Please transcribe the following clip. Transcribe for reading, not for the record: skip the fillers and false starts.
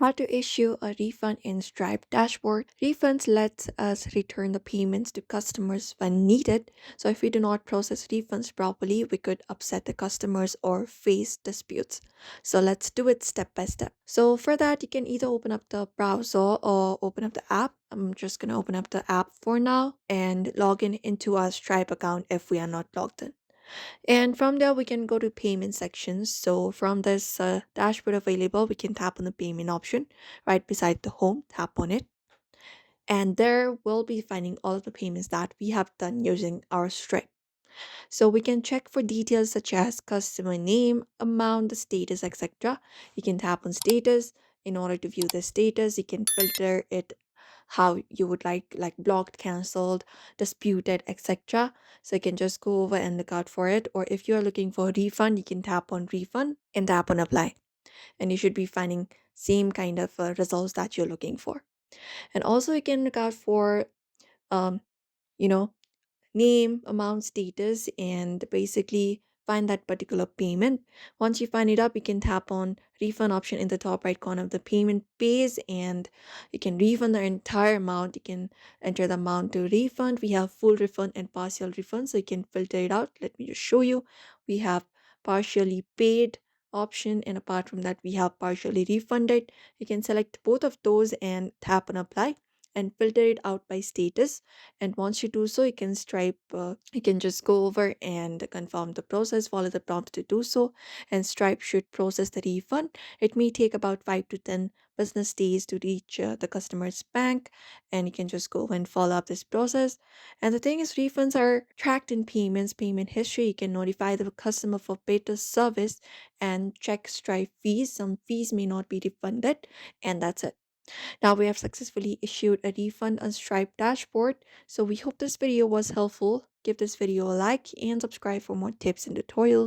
How to issue a refund in Stripe dashboard. Refunds lets us return the payments to customers when needed. So if we do not process refunds properly, we could upset the customers or face disputes. So let's do it step by step. So for that, you can either open up the browser or open up the app. I'm just gonna open up the app for now and log in into our Stripe account if we are not logged in. And from there, we can go to payment sections. So from this dashboard available, we can tap on the payment option right beside the home, tap on it. And there we'll be finding all of the payments that we have done using our Stripe. So we can check for details such as customer name, amount, the status, etc. You can tap on status. In order to view the status, you can filter it how you would like blocked, cancelled, disputed, etc. So you can just go over and look out for it. Or if you're looking for a refund, you can tap on refund and tap on apply. And you should be finding same kind of results that you're looking for. And also you can look out for um, you know, name, amount, status, and basically find that particular payment. Once you find it up, you can tap on refund option in the top right corner of the payment page and you can refund the entire amount. You can enter the amount to refund. We have full refund and partial refund, so you can filter it out. Let me just show you. We have partially paid option, and apart from that we have partially refunded. You can select both of those and tap on apply and filter it out by status. And once you do so, you can you can just go over and confirm the process, follow the prompt to do so, and Stripe should process the refund. It may take about 5 to 10 business days to reach the customer's bank, and you can just go and follow up this process. And the thing is, refunds are tracked in payments, payment history. You can notify the customer for better service and check Stripe fees. Some fees may not be refunded, and that's it. Now we have successfully issued a refund on Stripe dashboard. So we hope this video was helpful. Give this video a like and subscribe for more tips and tutorials.